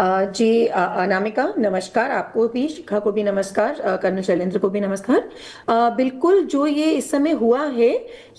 जी अनामिका नमस्कार, आपको भी, शिखा को भी नमस्कार, कर्नल शैलेंद्र को भी नमस्कार। बिल्कुल जो ये इस समय हुआ है,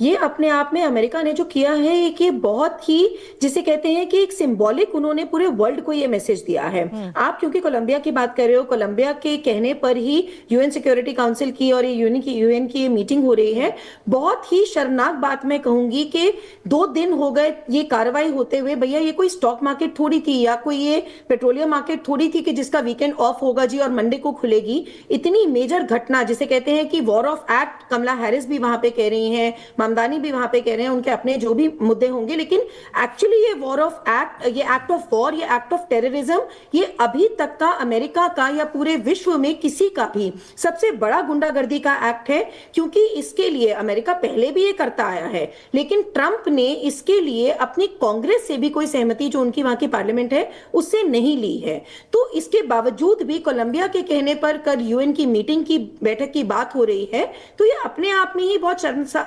ये अपने आप में अमेरिका ने जो किया है कि बहुत ही, जिसे कहते हैं कि एक सिंबॉलिक, उन्होंने पूरे वर्ल्ड को ये मैसेज दिया है। आप क्योंकि कोलंबिया की बात कर रहे हो, कोलंबिया के कहने पर ही यूएन सिक्योरिटी काउंसिल की और ये यूएन की मीटिंग हो रही है। बहुत ही शर्मनाक बात मैं कहूंगी कि 2 दिन हो गए ये कार्रवाई होते हुए। भैया ये कोई स्टॉक मार्केट थोड़ी थी या कोई ये पेट्रोलियम मार्केट थोड़ी थी कि जिसका वीकेंड ऑफ होगा जी और मंडे को खुलेगी। इतनी मेजर घटना, जिसे कहते हैं कि war of act, Kamala Harris भी वहां पे कह रही हैं, ममदानी भी वहां पे कह रहे हैं, उनके अपने जो भी मुद्दे होंगे, लेकिन एक्चुअली ये वॉर ऑफ एक्ट, ये एक्ट ऑफ वॉर, ये एक्ट ऑफ टेररिज्म, ये अभी तक का अमेरिका का या पूरे विश्व में किसी का भी सबसे बड़ा गुंडागर्दी का एक्ट है। क्योंकि इसके लिए अमेरिका पहले भी ये करता आया है, लेकिन ट्रंप ने इसके लिए अपनी कांग्रेस से भी कोई सहमति, जो उनकी वहां की पार्लियामेंट है, उससे नहीं ली है। तो इसके बावजूद भी कोलंबिया के कहने पर कल यूएन की मीटिंग की बैठक की बात हो रही है। तो ये अपने आप में ही बहुत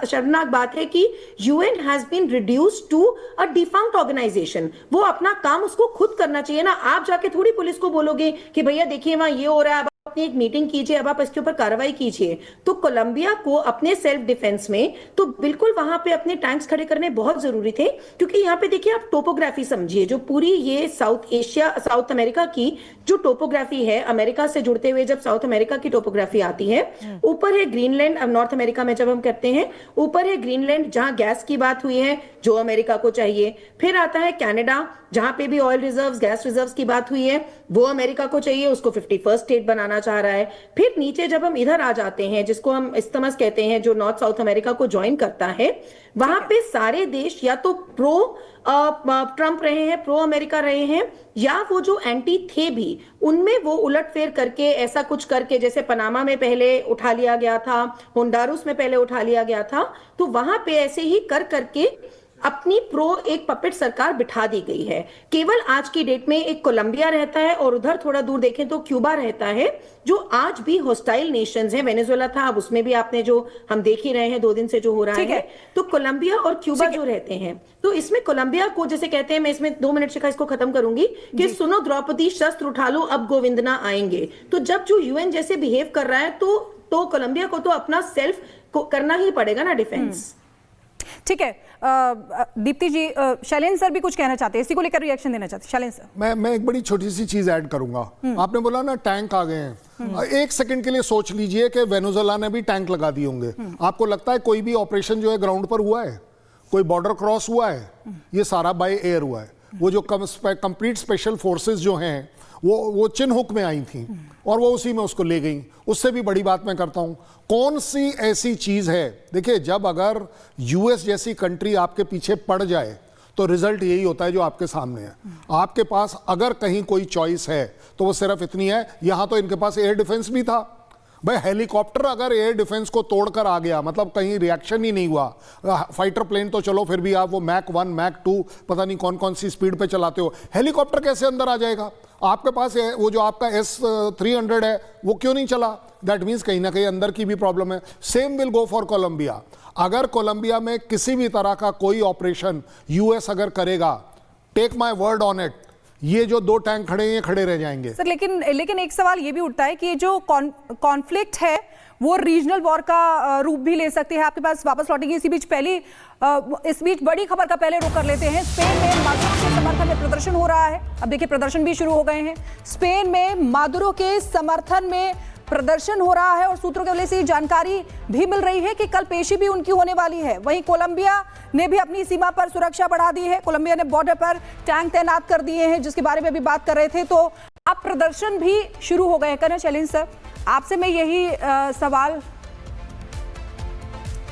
शर्मनाक बात है कि UN has been reduced to a defunct organization. वो अपना काम उसको खुद करना चाहिए ना। आप जाके थोड़ी पुलिस को बोलोगे कि भैया देखिए वहां ये हो रहा है, अपनी एक मीटिंग कीजिए, अब आप इसके ऊपर कार्रवाई कीजिए। तो कोलंबिया को अपने सेल्फ डिफेंस में तो बिल्कुल वहां पे अपने टैंक्स खड़े करने बहुत जरूरी थे। क्योंकि यहाँ पे देखिए, आप टोपोग्राफी समझिए, जो पूरी ये साउथ अमेरिका की जो टोपोग्राफी है, अमेरिका से जुड़ते हुए जब साउथ अमेरिका की टोपोग्राफी आती है, ऊपर है ग्रीनलैंड। अब नॉर्थ अमेरिका में जब हम करते हैं, ऊपर है ग्रीनलैंड जहां गैस की बात हुई है, जो अमेरिका को चाहिए। फिर आता है कनाडा, जहां पे भी ऑयल रिजर्व्स, गैस रिजर्व्स की बात हुई है, वो अमेरिका को चाहिए, उसको 51st स्टेट बनाना चाह रहा है। फिर नीचे जब हम इधर आ जाते हैं, जिसको हम इस्तमस कहते हैं, जो नॉर्थ साउथ अमेरिका को ज्वाइन करता है, वहां पे सारे देश या तो प्रो ट्रंप रहे हैं, प्रो अमेरिका रहे हैं, या वो जो एंटी थे भी, उनमें वो उलटफेर करके ऐसा कुछ करके, जैसे पनामा में पहले उठा लिया गया था, होंडुरास में पहले उठा लिया गया था, तो वहां पे ऐसे ही कर करके अपनी प्रो एक पपेट सरकार बिठा दी गई है। केवल आज की डेट में एक कोलंबिया रहता है और उधर थोड़ा दूर देखें तो क्यूबा रहता है, जो आज भी हॉस्टाइल नेशंस हैं। वेनेजुएला था, अब उसमें भी आपने जो हम देख ही रहे हैं 2 दिन से जो हो रहा है। तो कोलंबिया और क्यूबा जो रहते हैं, तो इसमें कोलंबिया को जैसे कहते हैं, मैं इसमें 2 मिनट से इसको खत्म करूंगी कि सुनो द्रौपदी शस्त्र उठा लो, अब गोविंदना आएंगे। तो जब जो यूएन जैसे बिहेव कर रहा है, तो कोलंबिया को तो अपना सेल्फ को करना ही पड़ेगा ना, डिफेंस। ठीक है दीप्ति जी, शैलेंद्र सर भी कुछ कहना चाहते हैं, इसी को लेकर रिएक्शन देना चाहते हैं। शैलेंद्र सर, मैं एक बड़ी छोटी सी चीज ऐड करूंगा। आपने बोला ना टैंक आ गए हैं, एक सेकंड के लिए सोच लीजिए कि वेनेजुएला ने भी टैंक लगा दिए होंगे। आपको लगता है कोई भी ऑपरेशन जो है ग्राउंड पर हुआ है? कोई बॉर्डर क्रॉस हुआ है? ये सारा बाय एयर हुआ है। वो जो कंप्लीट स्पेशल फोर्सेस जो हैं, वो चिन्हुक में आई थी और वो उसी में उसको ले गई। उससे भी बड़ी बात मैं करता हूं, कौन सी ऐसी चीज है, देखिए जब अगर यूएस जैसी कंट्री आपके पीछे पड़ जाए तो रिजल्ट यही होता है जो आपके सामने है। आपके पास अगर कहीं कोई चॉइस है तो वो सिर्फ इतनी है, यहां तो इनके पास एयर डिफेंस भी था। भाई हेलीकॉप्टर अगर एयर डिफेंस को तोड़कर आ गया, मतलब कहीं रिएक्शन ही नहीं हुआ, फाइटर प्लेन तो चलो फिर भी आप वो मैक 1 मैक 2 पता नहीं कौन कौन सी स्पीड पे चलाते हो, हेलीकॉप्टर कैसे अंदर आ जाएगा? आपके पास वो जो आपका S-300 है वो क्यों नहीं चला? दैट मीन्स कहीं ना कहीं अंदर की भी प्रॉब्लम है। Same will go for Colombia. अगर कोलंबिया में किसी भी तरह का कोई ऑपरेशन यूएस अगर करेगा, take my word on it, ये जो 2 टैंक खड़े हैं ये खड़े रह जाएंगे सर। लेकिन एक सवाल ये भी उठता है कि जो कॉन्फ्लिक्ट है वो रीजनल वॉर का रूप भी ले सकते हैं। आपके पास वापस लौटेंगे इसी बीच इस बीच बड़ी खबर का पहले रुख कर लेते हैं। स्पेन में मादुरो के समर्थन में प्रदर्शन हो रहा है। अब देखिए प्रदर्शन भी शुरू हो गए हैं। स्पेन में मादुरो के समर्थन में प्रदर्शन हो रहा है और सूत्रों के वजह से जानकारी भी मिल रही है कि कल पेशी भी उनकी होने वाली है। वहीं कोलंबिया ने भी अपनी सीमा पर सुरक्षा बढ़ा दी है। कोलंबिया ने बॉर्डर पर टैंक तैनात कर दिए हैं, जिसके बारे में भी बात कर रहे थे। तो अब प्रदर्शन भी शुरू हो गए हैं। कर्नल शैलेंद्र सर, आपसे मैं यही सवाल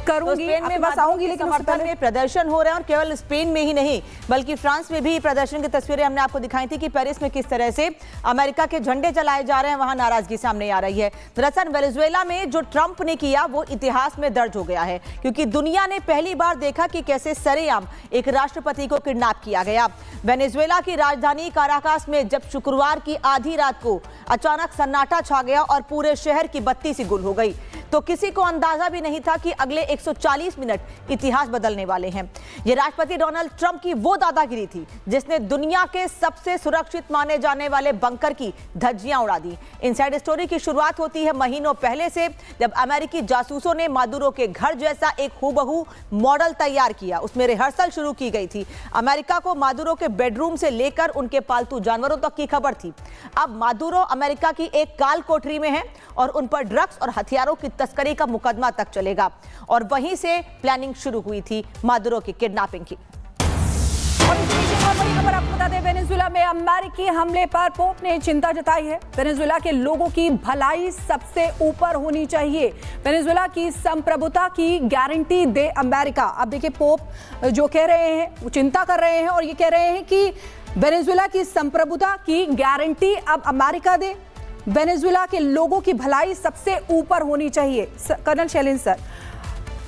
करूंगी, स्पेन में बस आऊंगी, लेकिन समर्थन में प्रदर्शन हो रहे हैं और केवल स्पेन में ही नहीं बल्कि फ्रांस में भी प्रदर्शन की तस्वीरें हमने आपको दिखाई थी कि पेरिस में किस तरह से अमेरिका के झंडे जलाए जा रहे हैं, वहां नाराजगी सामने आ रही है। दरअसल वेनेजुएला में जो ट्रंप ने किया वो इतिहास में दर्ज हो गया है, क्योंकि दुनिया ने पहली बार देखा कि कैसे सरेआम एक राष्ट्रपति को किडनैप किया गया। वेनेजुएला की राजधानी काराकास में जब शुक्रवार की आधी रात को अचानक सन्नाटा छा गया और पूरे शहर की बत्ती सी गुल हो गई, तो किसी को अंदाजा भी नहीं था कि अगले 140 मिनट इतिहास बदलने वाले हैं। यह राष्ट्रपति डोनाल्ड ट्रंप की वो दादागिरी थी जिसने दुनिया के सबसे सुरक्षित माने जाने वाले बंकर की धज्जियां उड़ा दी। इनसाइड स्टोरी की शुरुआत होती है महीनों पहले से, जब अमेरिकी जासूसों ने मादुरो के घर जैसा एक हूबहू मॉडल तैयार किया। उसमें रिहर्सल शुरू की गई थी। अमेरिका को मादुरो के बेडरूम से लेकर उनके पालतू जानवरों तक की खबर थी। अब मादुरो अमेरिका की एक काल कोठरी में है और उन पर ड्रग्स और हथियारों की तस्करी का मुकदमा तक चलेगा, और वहीं से प्लानिंग शुरू हुई थी मादुरो की किडनैपिंग की। और इस बीच एक और बड़ी खबर आपको बता दें, वेनेजुएला में अमेरिकी हमले पर पोप ने चिंता जताई है। वेनेजुएला के लोगों की भलाई सबसे ऊपर होनी चाहिए, वेनेजुएला की संप्रभुता की गारंटी दे अमेरिका। अब देखिए पोप जो कह रहे हैं वो चिंता कर रहे हैं और ये कह रहे हैं कि वेनेजुएला की संप्रभुता की गारंटी अब अमेरिका दे, वेनेजुएला के लोगों की भलाई सबसे ऊपर होनी चाहिए। कर्नल शैलेंद्र सर,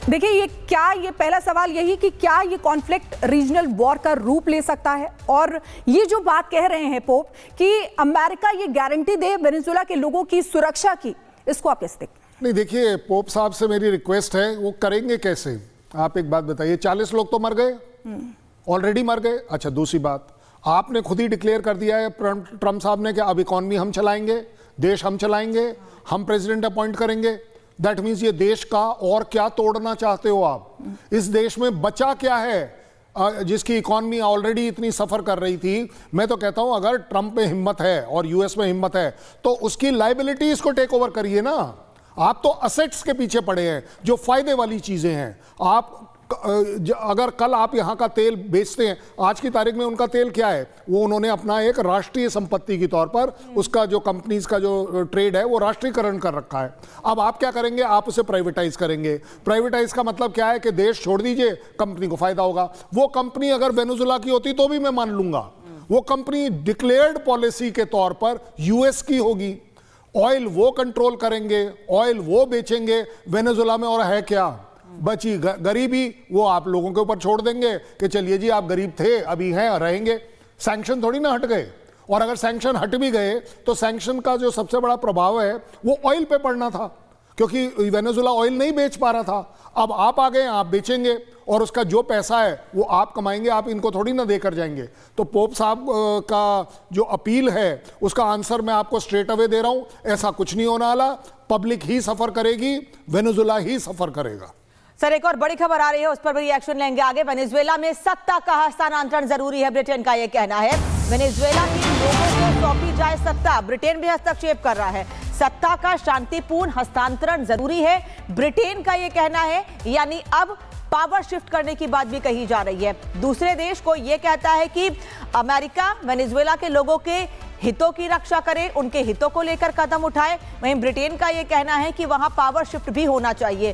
देखिए ये पहला सवाल यही कि क्या ये कॉन्फ्लिक्ट रीजनल वॉर का रूप ले सकता है, और ये जो बात कह रहे हैं पोप कि अमेरिका ये गारंटी दे वेनेजुएला के लोगों की सुरक्षा की, इसको आप कैसे देखते हैं? नहीं, देखिए पोप साहब से मेरी रिक्वेस्ट है, वो करेंगे कैसे? आप एक बात बताइए, 40 लोग तो मर गए, ऑलरेडी मर गए। अच्छा, दूसरी बात, आपने खुद ही डिक्लेयर कर दिया है ट्रम्प साहब ने कि अब इकॉनमी हम चलाएंगे, देश हम चलाएंगे, हम प्रेसिडेंट अपॉइंट करेंगे। दैट मीन्स ये देश का और क्या तोड़ना चाहते हो आप? इस देश में बचा क्या है जिसकी इकॉनमी ऑलरेडी इतनी सफर कर रही थी? मैं तो कहता हूं अगर ट्रंप में हिम्मत है और यूएस में हिम्मत है तो उसकी लायबिलिटीज को टेक ओवर करिए ना। आप तो असेट्स के पीछे पड़े हैं, जो फायदे वाली चीजें हैं। आप अगर कल आप यहाँ का तेल बेचते हैं, आज की तारीख में उनका तेल क्या है? वो उन्होंने अपना एक राष्ट्रीय संपत्ति के तौर पर उसका जो कंपनीज का जो ट्रेड है वो राष्ट्रीयकरण कर रखा है। अब आप क्या करेंगे? आप उसे प्राइवेटाइज करेंगे। प्राइवेटाइज का मतलब क्या है कि देश छोड़ दीजिए, कंपनी को फायदा होगा। वो कंपनी अगर वेनेजुएला की होती तो भी मैं मान लूंगा। वो कंपनी डिक्लेयर्ड पॉलिसी के तौर पर यूएस की होगी, ऑयल वो कंट्रोल करेंगे, ऑयल वो बेचेंगे। वेनेजुएला में और है क्या? बची गरीबी, वो आप लोगों के ऊपर छोड़ देंगे कि चलिए जी आप गरीब थे, अभी हैं, रहेंगे। सैंक्शन थोड़ी ना हट गए, और अगर सैंक्शन हट भी गए तो सैंक्शन का जो सबसे बड़ा प्रभाव है वो ऑयल पे पड़ना था, क्योंकि वेनेजुएला ऑयल नहीं बेच पा रहा था। अब आप आ गए, आप बेचेंगे और उसका जो पैसा है वो आप कमाएंगे, आप इनको थोड़ी ना देकर जाएंगे। तो पोप साहब का जो अपील है उसका आंसर मैं आपको स्ट्रेट अवे दे रहा हूं, ऐसा कुछ नहीं होने वाला। पब्लिक ही सफर करेगी, वेनेजुएला ही सफर करेगा। सर, एक और बड़ी खबर आ रही है, उस पर भी एक्शन लेंगे आगे। वेनेजुएला में सत्ता का हस्तांतरण जरूरी है, ब्रिटेन का यह कहना है। वेनेजुएला के लोगों को सौंपी जाए सत्ता, ब्रिटेन भी हस्तक्षेप कर रहा है। सत्ता का शांतिपूर्ण हस्तांतरण जरूरी है, ब्रिटेन का यह कहना है। यानी अब पावर शिफ्ट करने की बात भी कही जा रही है। दूसरे देश को यह कहता है कि अमेरिका वेनेजुएला के लोगों के हितों की रक्षा करे, उनके हितों को लेकर कदम उठाए। वहीं ब्रिटेन का यह कहना है कि वहां पावर शिफ्ट भी होना चाहिए।